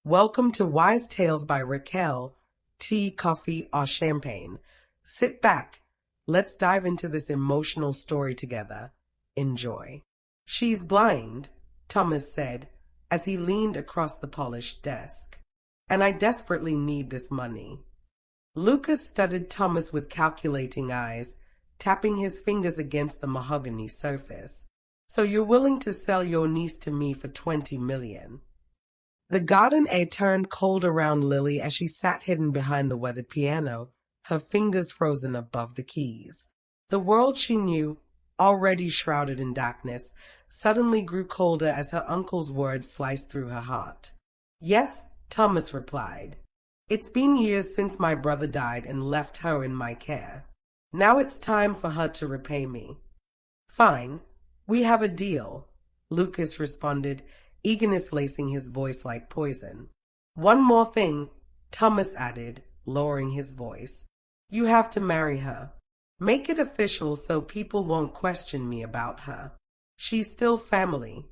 Welcome to Wise Tales by Raquel. Tea, coffee, or champagne. Sit back. Let's dive into this emotional story together. Enjoy. She's blind, Thomas said, as he leaned across the polished desk. And I desperately need this money. Lucas studied Thomas with calculating eyes, tapping his fingers against the mahogany surface. So you're willing to sell your niece to me for 20 million? The garden air turned cold around Lily as she sat hidden behind the weathered piano, her fingers frozen above the keys. The world she knew, already shrouded in darkness, suddenly grew colder as her uncle's words sliced through her heart. Yes, Thomas replied. It's been years since my brother died and left her in my care. Now it's time for her to repay me. Fine, we have a deal, Lucas responded, eagerness lacing his voice like poison. One more thing, Thomas added, lowering his voice. You have to marry her. Make it official so people won't question me about her. She's still family.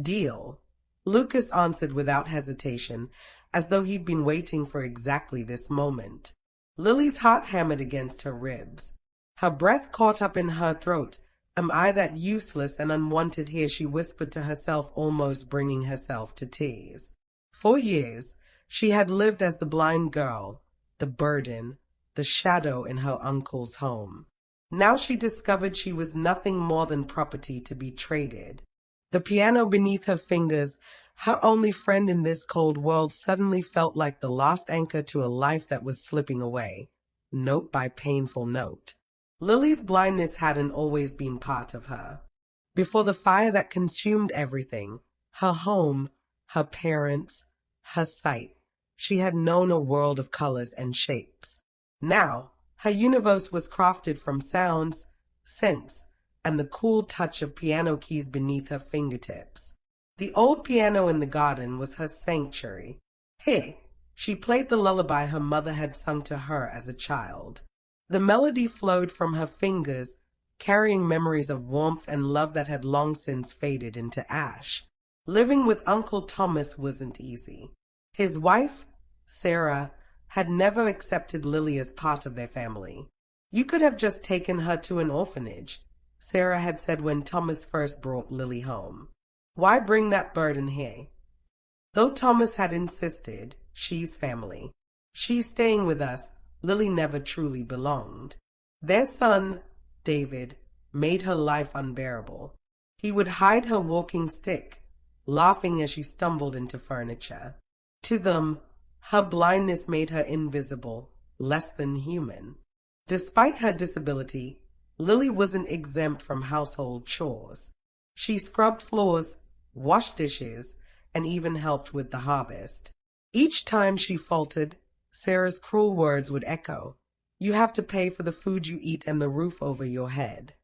Deal, Lucas answered without hesitation, as though he'd been waiting for exactly this moment. Lily's heart hammered against her ribs. Her breath caught up in her throat. Am I that useless and unwanted here? She whispered to herself, almost bringing herself to tears. For years, she had lived as the blind girl, the burden, the shadow in her uncle's home. Now she discovered she was nothing more than property to be traded. The piano beneath her fingers, her only friend in this cold world, suddenly felt like the lost anchor to a life that was slipping away, note by painful note. Lily's blindness hadn't always been part of her. Before the fire that consumed everything, her home, her parents, her sight, she had known a world of colors and shapes. Now, her universe was crafted from sounds, scents, and the cool touch of piano keys beneath her fingertips. The old piano in the garden was her sanctuary. Here, she played the lullaby her mother had sung to her as a child. The melody flowed from her fingers, carrying memories of warmth and love that had long since faded into ash. Living with Uncle Thomas wasn't easy. His wife, Sarah, had never accepted Lily as part of their family. You could have just taken her to an orphanage, Sarah had said when Thomas first brought Lily home. Why bring that burden here? Though Thomas had insisted, she's family. She's staying with us. Lily never truly belonged. Their son, David, made her life unbearable. He would hide her walking stick, laughing as she stumbled into furniture. To them, her blindness made her invisible, less than human. Despite her disability, Lily wasn't exempt from household chores. She scrubbed floors, washed dishes, and even helped with the harvest. Each time she faltered, Sarah's cruel words would echo. You have to pay for the food you eat and the roof over your head.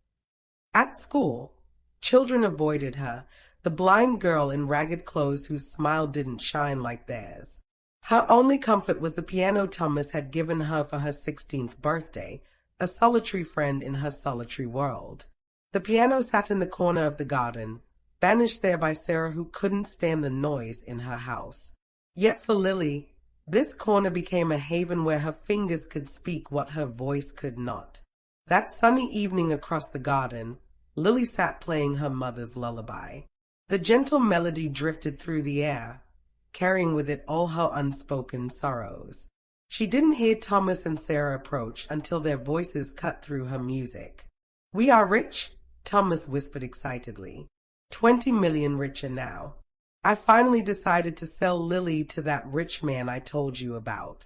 At school, children avoided her, the blind girl in ragged clothes whose smile didn't shine like theirs. Her only comfort was the piano Thomas had given her for her 16th birthday, a solitary friend in her solitary world. The piano sat in the corner of the garden, banished there by Sarah, who couldn't stand the noise in her house. Yet for Lily, this corner became a haven where her fingers could speak what her voice could not. That sunny evening across the garden, Lily sat playing her mother's lullaby. The gentle melody drifted through the air, carrying with it all her unspoken sorrows. She didn't hear Thomas and Sarah approach until their voices cut through her music. We are rich, Thomas whispered excitedly. 20 million richer now. I finally decided to sell Lily to that rich man I told you about.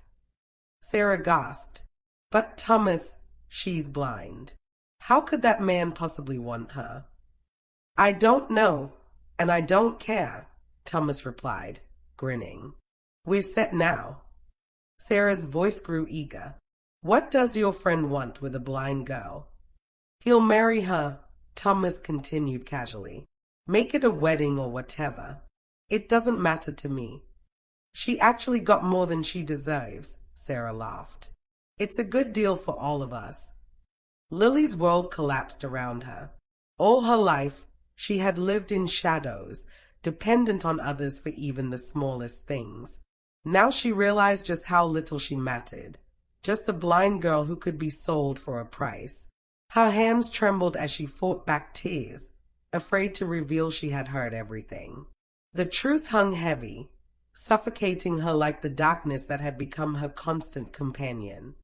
Sarah gasped. But Thomas, she's blind. How could that man possibly want her? I don't know, and I don't care, Thomas replied, grinning. We're set now. Sarah's voice grew eager. What does your friend want with a blind girl? He'll marry her, Thomas continued casually. Make it a wedding or whatever. It doesn't matter to me. She actually got more than she deserves, Sarah laughed. It's a good deal for all of us. Lily's world collapsed around her. All her life, she had lived in shadows, dependent on others for even the smallest things. Now she realized just how little she mattered, just a blind girl who could be sold for a price. Her hands trembled as she fought back tears, afraid to reveal she had heard everything. The truth hung heavy, suffocating her like the darkness that had become her constant companion.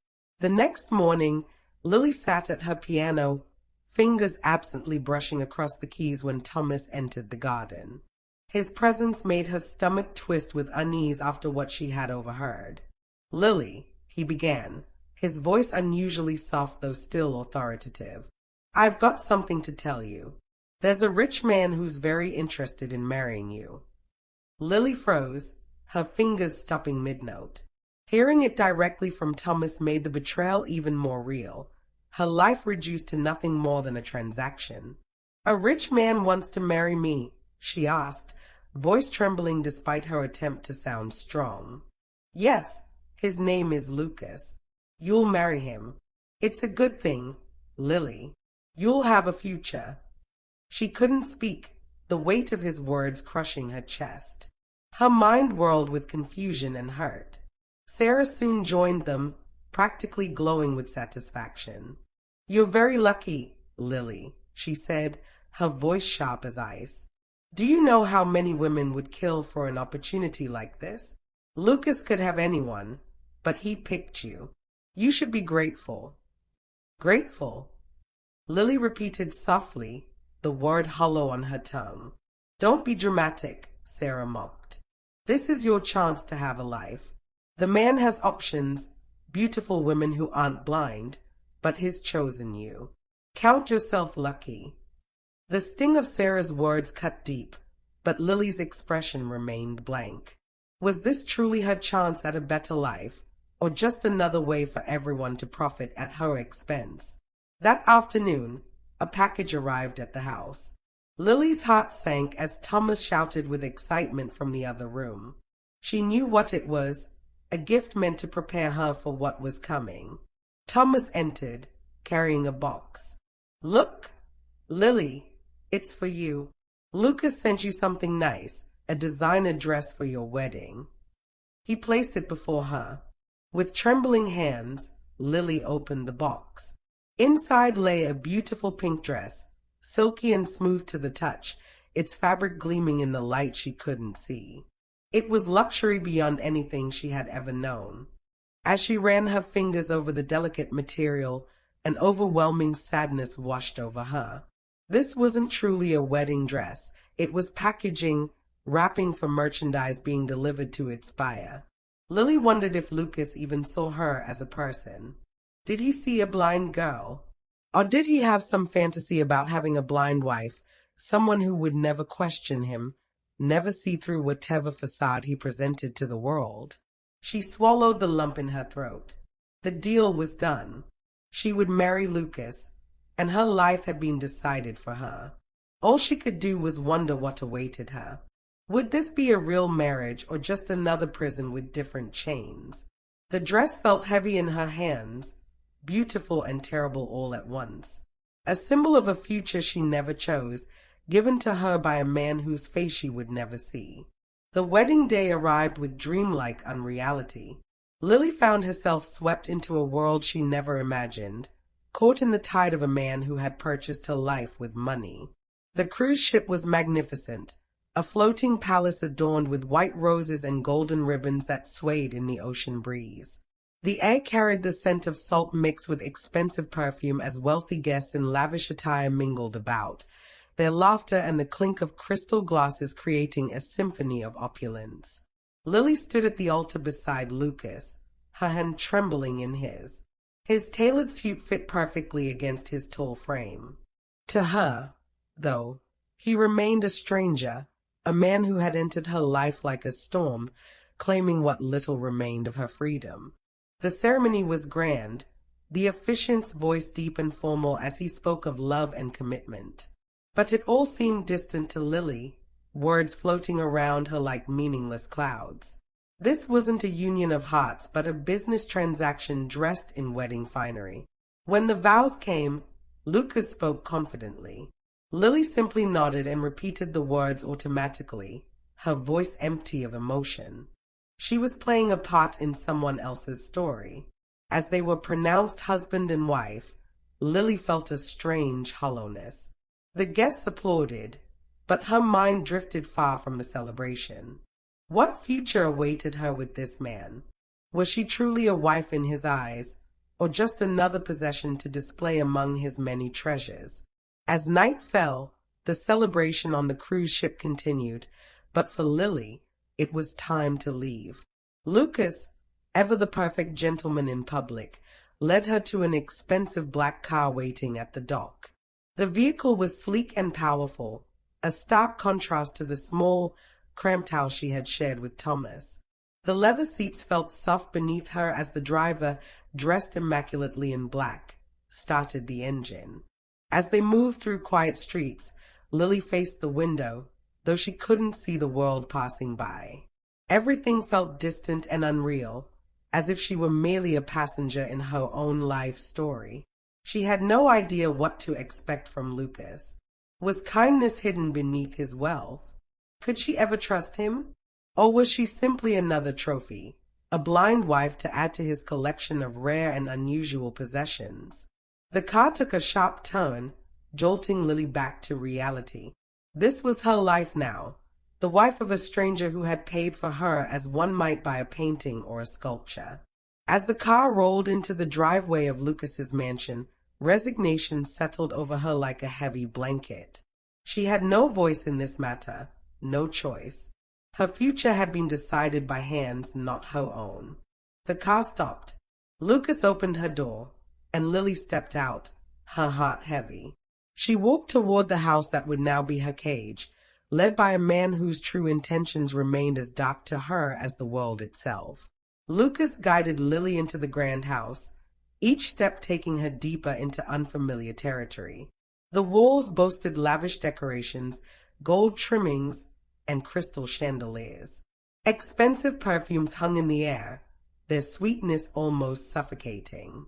The next morning, Lily sat at her piano, fingers absently brushing across the keys when Thomas entered the garden. His presence made her stomach twist with unease after what she had overheard. "Lily," he began, his voice unusually soft though still authoritative, "I've got something to tell you. There's a rich man who's very interested in marrying you." Lily froze, her fingers stopping mid-note. Hearing it directly from Thomas made the betrayal even more real, her life reduced to nothing more than a transaction. "A rich man wants to marry me?" she asked, voice trembling despite her attempt to sound strong. "Yes, his name is Lucas. You'll marry him. It's a good thing, Lily. You'll have a future." She couldn't speak, the weight of his words crushing her chest. Her mind whirled with confusion and hurt. Sarah soon joined them, practically glowing with satisfaction. "You're very lucky, Lily," she said, her voice sharp as ice. "Do you know how many women would kill for an opportunity like this? Lucas could have anyone, but he picked you. You should be grateful." "Grateful?" Lily repeated softly, the word hollow on her tongue. "Don't be dramatic," Sarah mocked. "This is your chance to have a life. The man has options, beautiful women who aren't blind, but he's chosen you. Count yourself lucky." The sting of Sarah's words cut deep, but Lily's expression remained blank. Was this truly her chance at a better life, or just another way for everyone to profit at her expense? That afternoon, a package arrived at the house. Lily's heart sank as Thomas shouted with excitement from the other room. She knew what it was, a gift meant to prepare her for what was coming. Thomas entered, carrying a box. "Look, Lily, it's for you. Lucas sent you something nice, a designer dress for your wedding." He placed it before her. With trembling hands, Lily opened the box. Inside lay a beautiful pink dress, silky and smooth to the touch, its fabric gleaming in the light she couldn't see. It was luxury beyond anything she had ever known. As she ran her fingers over the delicate material, an overwhelming sadness washed over her. This wasn't truly a wedding dress. It was packaging, wrapping for merchandise being delivered to its buyer. Lily wondered if Lucas even saw her as a person. Did he see a blind girl? Or did he have some fantasy about having a blind wife, someone who would never question him, never see through whatever facade he presented to the world? She swallowed the lump in her throat. The deal was done. She would marry Lucas, and her life had been decided for her. All she could do was wonder what awaited her. Would this be a real marriage or just another prison with different chains? The dress felt heavy in her hands, beautiful and terrible all at once. A symbol of a future she never chose, given to her by a man whose face she would never see. The wedding day arrived with dreamlike unreality. Lily found herself swept into a world she never imagined, caught in the tide of a man who had purchased her life with money. The cruise ship was magnificent, a floating palace adorned with white roses and golden ribbons that swayed in the ocean breeze. The air carried the scent of salt mixed with expensive perfume as wealthy guests in lavish attire mingled about, their laughter and the clink of crystal glasses creating a symphony of opulence. Lily stood at the altar beside Lucas, her hand trembling in his. His tailored suit fit perfectly against his tall frame. To her, though, he remained a stranger, a man who had entered her life like a storm, claiming what little remained of her freedom. The ceremony was grand, the officiant's voice deep and formal as he spoke of love and commitment. But it all seemed distant to Lily, words floating around her like meaningless clouds. This wasn't a union of hearts, but a business transaction dressed in wedding finery. When the vows came, Lucas spoke confidently. Lily simply nodded and repeated the words automatically, her voice empty of emotion. She was playing a part in someone else's story. As they were pronounced husband and wife, Lily felt a strange hollowness. The guests applauded, but her mind drifted far from the celebration. What future awaited her with this man? Was she truly a wife in his eyes, or just another possession to display among his many treasures? As night fell, the celebration on the cruise ship continued, but for Lily, it was time to leave. Lucas, ever the perfect gentleman in public, led her to an expensive black car waiting at the dock. The vehicle was sleek and powerful, a stark contrast to the small, cramped house she had shared with Thomas. The leather seats felt soft beneath her as the driver, dressed immaculately in black, started the engine. As they moved through quiet streets, Lily faced the window, though she couldn't see the world passing by. Everything felt distant and unreal, as if she were merely a passenger in her own life story. She had no idea what to expect from Lucas. Was kindness hidden beneath his wealth? Could she ever trust him? Or was she simply another trophy, a blind wife to add to his collection of rare and unusual possessions? The car took a sharp turn, jolting Lily back to reality. This was her life now, the wife of a stranger who had paid for her as one might buy a painting or a sculpture. As the car rolled into the driveway of Lucas's mansion, resignation settled over her like a heavy blanket. She had no voice in this matter, no choice. Her future had been decided by hands not her own. The car stopped. Lucas opened her door, and Lily stepped out, her heart heavy. She walked toward the house that would now be her cage, led by a man whose true intentions remained as dark to her as the world itself. Lucas guided Lily into the grand house, each step taking her deeper into unfamiliar territory. The walls boasted lavish decorations, gold trimmings, and crystal chandeliers. Expensive perfumes hung in the air, their sweetness almost suffocating.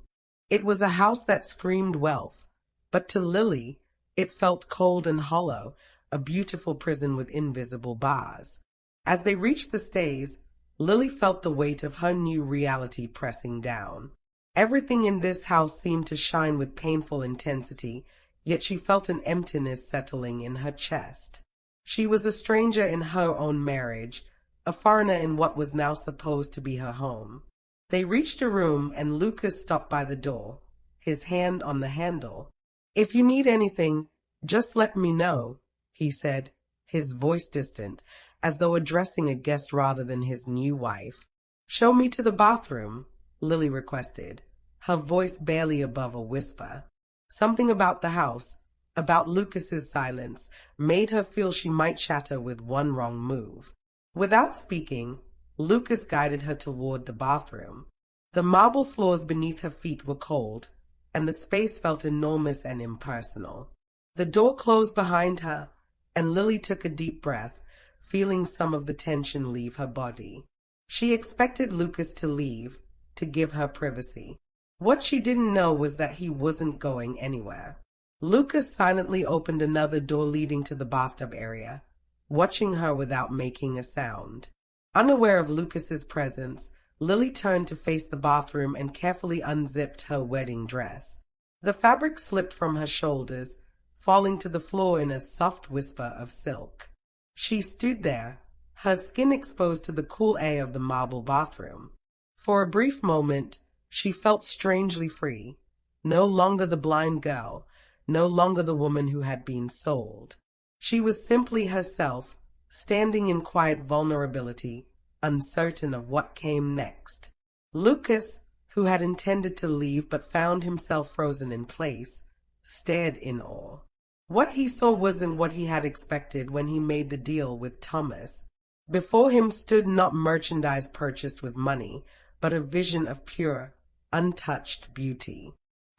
It was a house that screamed wealth, but to Lily, it felt cold and hollow, a beautiful prison with invisible bars. As they reached the stays, Lily felt the weight of her new reality pressing down. Everything in this house seemed to shine with painful intensity, yet she felt an emptiness settling in her chest. She was a stranger in her own marriage, a foreigner in what was now supposed to be her home. They reached a room and Lucas stopped by the door, his hand on the handle. "If you need anything, just let me know," he said, his voice distant, as though addressing a guest rather than his new wife. "Show me to the bathroom," Lily requested, her voice barely above a whisper. Something about the house, about Lucas's silence, made her feel she might shatter with one wrong move. Without speaking, Lucas guided her toward the bathroom. The marble floors beneath her feet were cold, and the space felt enormous and impersonal. The door closed behind her, and Lily took a deep breath, feeling some of the tension leave her body. She expected Lucas to leave, to give her privacy. What she didn't know was that he wasn't going anywhere. Lucas silently opened another door leading to the bathtub area, watching her without making a sound. Unaware of Lucas's presence, Lily turned to face the bathroom and carefully unzipped her wedding dress. The fabric slipped from her shoulders, falling to the floor in a soft whisper of silk. She stood there, her skin exposed to the cool air of the marble bathroom. For a brief moment, she felt strangely free, no longer the blind girl, no longer the woman who had been sold. She was simply herself, standing in quiet vulnerability, uncertain of what came next. Lucas, who had intended to leave but found himself frozen in place, stared in awe. What he saw wasn't what he had expected when he made the deal with Thomas. Before him stood not merchandise purchased with money, but a vision of pure, untouched beauty.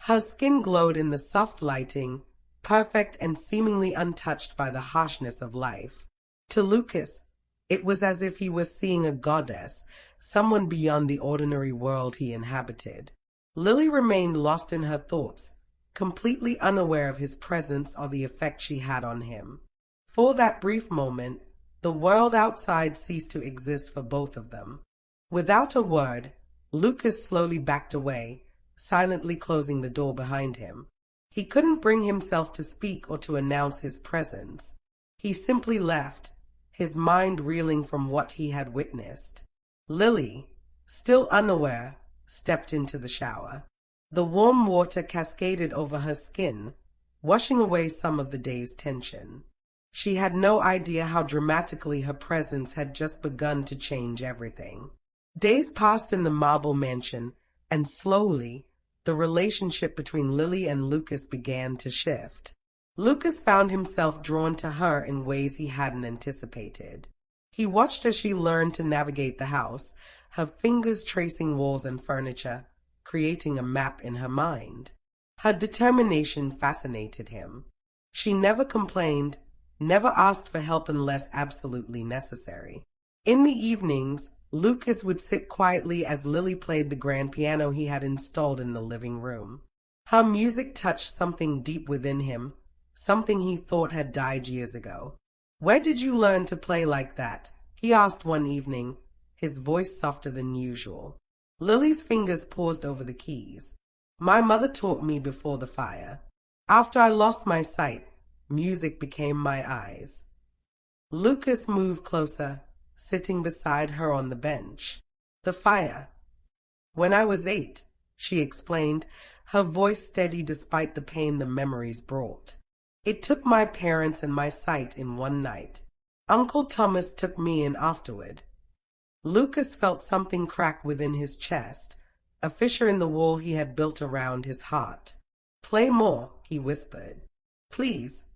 Her skin glowed in the soft lighting, perfect and seemingly untouched by the harshness of life. To Lucas, it was as if he was seeing a goddess, someone beyond the ordinary world he inhabited. Lily remained lost in her thoughts, completely unaware of his presence or the effect she had on him. For that brief moment, the world outside ceased to exist for both of them. Without a word, Lucas slowly backed away, silently closing the door behind him. He couldn't bring himself to speak or to announce his presence. He simply left, his mind reeling from what he had witnessed. Lily, still unaware, stepped into the shower. The warm water cascaded over her skin, washing away some of the day's tension. She had no idea how dramatically her presence had just begun to change everything. Days passed in the marble mansion, and slowly, the relationship between Lily and Lucas began to shift. Lucas found himself drawn to her in ways he hadn't anticipated. He watched as she learned to navigate the house, her fingers tracing walls and furniture, creating a map in her mind. Her determination fascinated him. She never complained, never asked for help unless absolutely necessary. In the evenings, Lucas would sit quietly as Lily played the grand piano he had installed in the living room. Her music touched something deep within him, something he thought had died years ago. "Where did you learn to play like that?" he asked one evening, his voice softer than usual. Lily's fingers paused over the keys. "My mother taught me before the fire. After I lost my sight, music became my eyes." Lucas moved closer, sitting beside her on the bench. "The fire. When I was 8, she explained, her voice steady despite the pain the memories brought. "It took my parents and my sight in one night. Uncle Thomas took me in afterward." Lucas felt something crack within his chest, a fissure in the wall he had built around his heart. "Play more," he whispered. "Please."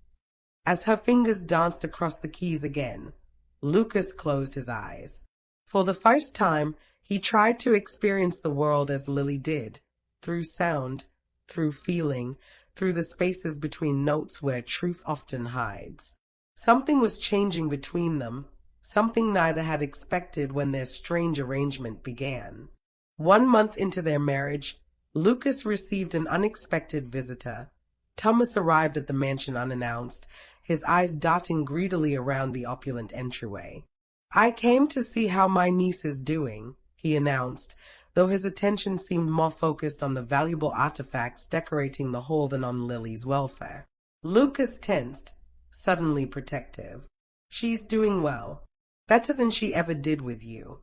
As her fingers danced across the keys again, Lucas closed his eyes. For the first time, he tried to experience the world as Lily did, through sound, through feeling, through the spaces between notes where truth often hides. Something was changing between them, something neither had expected when their strange arrangement began. 1 month into their marriage, Lucas received an unexpected visitor. Thomas arrived at the mansion unannounced, his eyes darting greedily around the opulent entryway. "I came to see how my niece is doing," he announced, though his attention seemed more focused on the valuable artifacts decorating the hall than on Lily's welfare. Lucas tensed, suddenly protective. "She's doing well. Better than she ever did with you."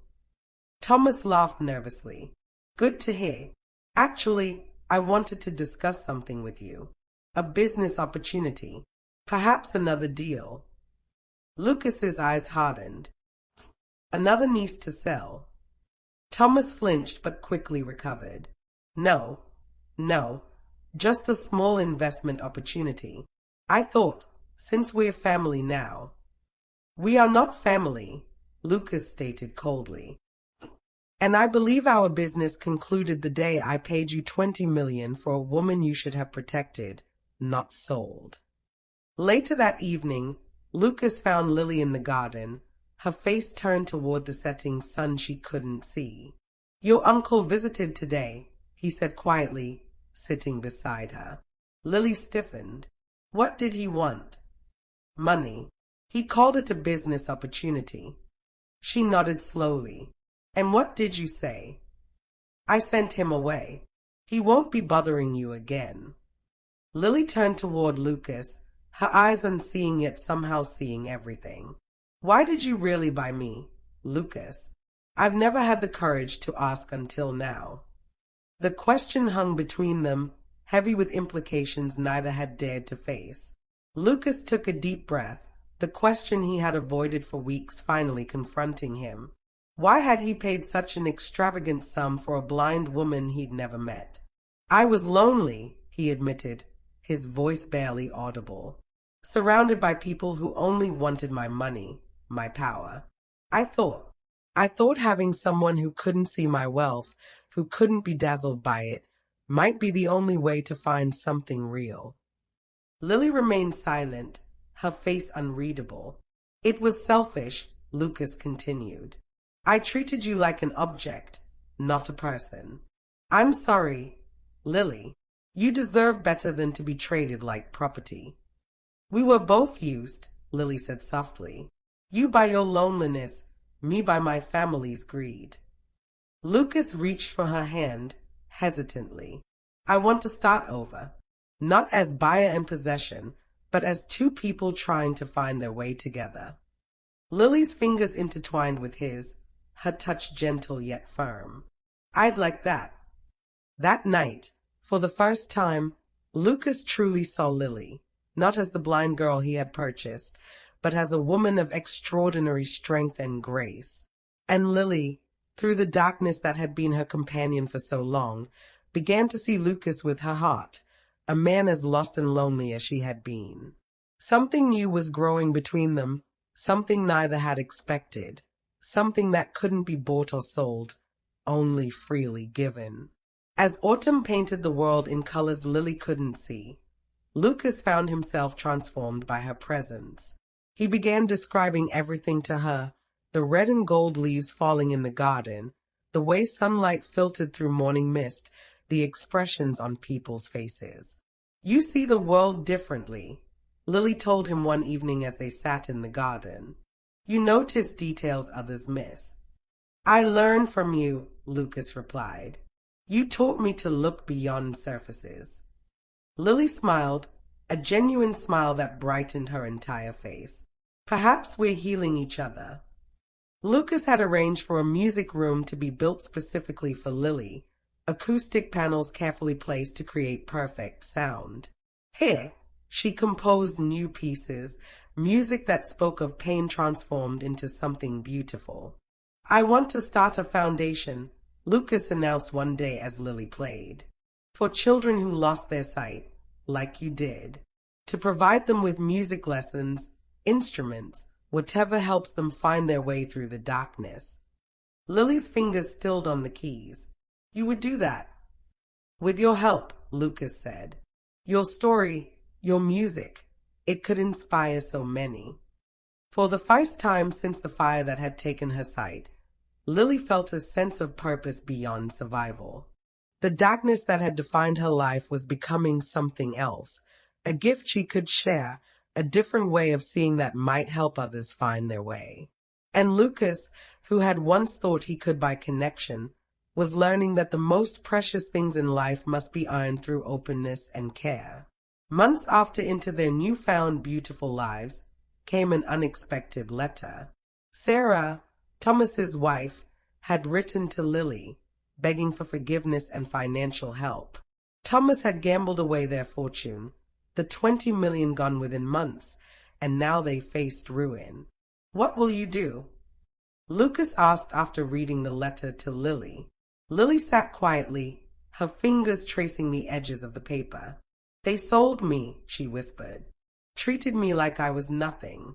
Thomas laughed nervously. "Good to hear. Actually, I wanted to discuss something with you. A business opportunity. Perhaps another deal." Lucas's eyes hardened. "Another niece to sell?" Thomas flinched but quickly recovered. No, just a small investment opportunity. I thought, since we're family now." "We are not family," Lucas stated coldly. "And I believe our business concluded the day I paid you 20 million for a woman you should have protected, not sold." Later that evening, Lucas found Lily in the garden, her face turned toward the setting sun she couldn't see. "Your uncle visited today," he said quietly, sitting beside her. Lily stiffened. What did he want? Money. He called it a business opportunity. She nodded slowly. "And what did you say?" "I sent him away. He won't be bothering you again." Lily turned toward Lucas, her eyes unseeing yet somehow seeing everything. "Why did you really buy me, Lucas? I've never had the courage to ask until now." The question hung between them, heavy with implications neither had dared to face. Lucas took a deep breath, the question he had avoided for weeks finally confronting him. Why had he paid such an extravagant sum for a blind woman he'd never met? "I was lonely," he admitted, his voice barely audible. "Surrounded by people who only wanted my money, my power. I thought having someone who couldn't see my wealth, who couldn't be dazzled by it, might be the only way to find something real." Lily remained silent, her face unreadable. "It was selfish," Lucas continued. "I treated you like an object, not a person." "I'm sorry, Lily." You deserve better than to be traded like property. We were both used, Lily said softly. You by your loneliness, me by my family's greed. Lucas reached for her hand, hesitantly. I want to start over. Not as buyer and possession, but as two people trying to find their way together. Lily's fingers intertwined with his, her touch gentle yet firm. I'd like that. That night, for the first time, Lucas truly saw Lily, not as the blind girl he had purchased, but as a woman of extraordinary strength and grace. And Lily, through the darkness that had been her companion for so long, began to see Lucas with her heart, a man as lost and lonely as she had been. Something new was growing between them, something neither had expected, something that couldn't be bought or sold, only freely given. As autumn painted the world in colors Lily couldn't see, Lucas found himself transformed by her presence. He began describing everything to her, the red and gold leaves falling in the garden, the way sunlight filtered through morning mist, the expressions on people's faces. You see the world differently, Lily told him one evening as they sat in the garden. You notice details others miss. I learn from you, Lucas replied. You taught me to look beyond surfaces. Lily smiled, a genuine smile that brightened her entire face. Perhaps we're healing each other. Lucas had arranged for a music room to be built specifically for Lily, acoustic panels carefully placed to create perfect sound. Here, she composed new pieces, music that spoke of pain transformed into something beautiful. I want to start a foundation, Lucas announced one day as Lily played, for children who lost their sight, like you did, to provide them with music lessons, instruments, whatever helps them find their way through the darkness. Lily's fingers stilled on the keys. You would do that. With your help, Lucas said. Your story, your music, it could inspire so many. For the first time since the fire that had taken her sight, Lily felt a sense of purpose beyond survival. The darkness that had defined her life was becoming something else, a gift she could share, a different way of seeing that might help others find their way. And Lucas, who had once thought he could by connection, was learning that the most precious things in life must be earned through openness and care. Months after into their newfound beautiful lives came an unexpected letter. Sarah, Thomas's wife, had written to Lily, begging for forgiveness and financial help. Thomas had gambled away their fortune, the 20 million gone within months, and now they faced ruin. What will you do? Lucas asked after reading the letter to Lily. Lily sat quietly, her fingers tracing the edges of the paper. They sold me, she whispered. Treated me like I was nothing.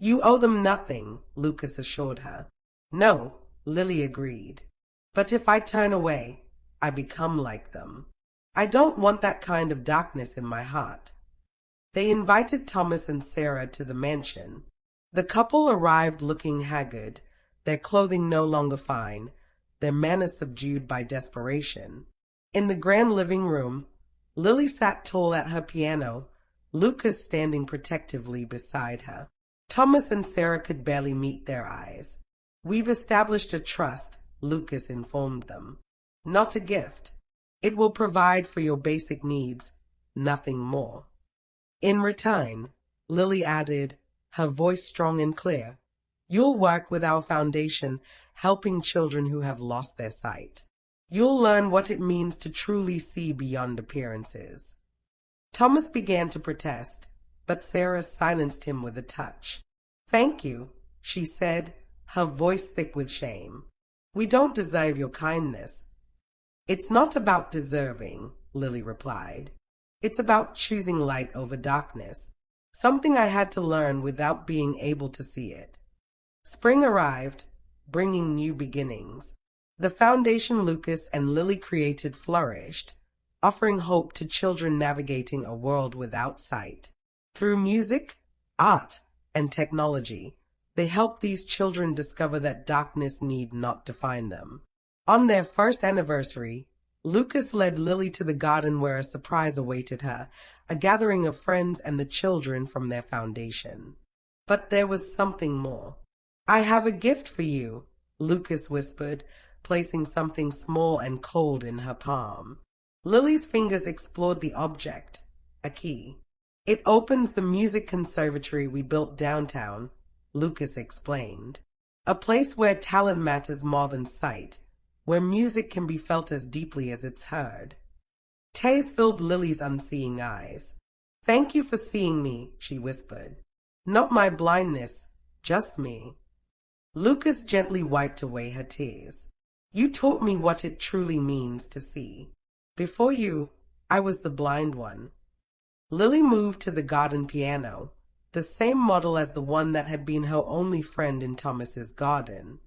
You owe them nothing, Lucas assured her. No, Lily agreed. But if I turn away, I become like them. I don't want that kind of darkness in my heart. They invited Thomas and Sarah to the mansion. The couple arrived looking haggard, their clothing no longer fine, their manners subdued by desperation. In the grand living room, Lily sat tall at her piano, Lucas standing protectively beside her. Thomas and Sarah could barely meet their eyes. We've established a trust, Lucas informed them. Not a gift. It will provide for your basic needs, nothing more. In return, Lily added, her voice strong and clear, you'll work with our foundation, helping children who have lost their sight. You'll learn what it means to truly see beyond appearances. Thomas began to protest, but Sarah silenced him with a touch. Thank you, she said, her voice thick with shame. We don't deserve your kindness. It's not about deserving, Lily replied. It's about choosing light over darkness, something I had to learn without being able to see it. Spring arrived, bringing new beginnings. The foundation Lucas and Lily created flourished, offering hope to children navigating a world without sight. Through music, art, and technology, they helped these children discover that darkness need not define them. On their first anniversary, Lucas led Lily to the garden where a surprise awaited her, a gathering of friends and the children from their foundation. But there was something more. "I have a gift for you," Lucas whispered, placing something small and cold in her palm. Lily's fingers explored the object, a key. "It opens the music conservatory we built downtown," Lucas explained. "A place where talent matters more than sight, where music can be felt as deeply as it's heard." Tears filled Lily's unseeing eyes. "Thank you for seeing me," she whispered. "Not my blindness, just me." Lucas gently wiped away her tears. "You taught me what it truly means to see. Before you, I was the blind one." Lily moved to the garden piano, the same model as the one that had been her only friend in Thomas's garden.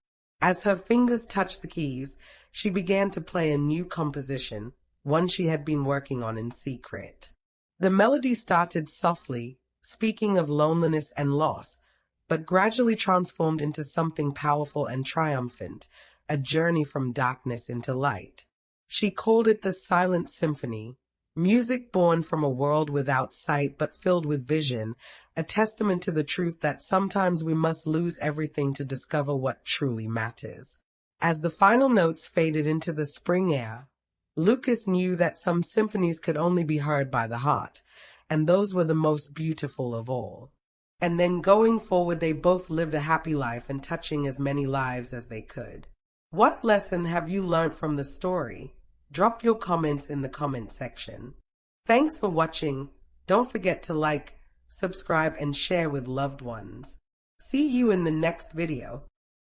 As her fingers touched the keys, she began to play a new composition, one she had been working on in secret. The melody started softly, speaking of loneliness and loss, but gradually transformed into something powerful and triumphant, a journey from darkness into light. She called it the Silent Symphony, music born from a world without sight but filled with vision, a testament to the truth that sometimes we must lose everything to discover what truly matters. As the final notes faded into the spring air, Lucas knew that some symphonies could only be heard by the heart, and those were the most beautiful of all. And then going forward, they both lived a happy life and touching as many lives as they could. What lesson have you learned from the story? Drop your comments in the comment section. Thanks for watching. Don't forget to like, subscribe, and share with loved ones. See you in the next video.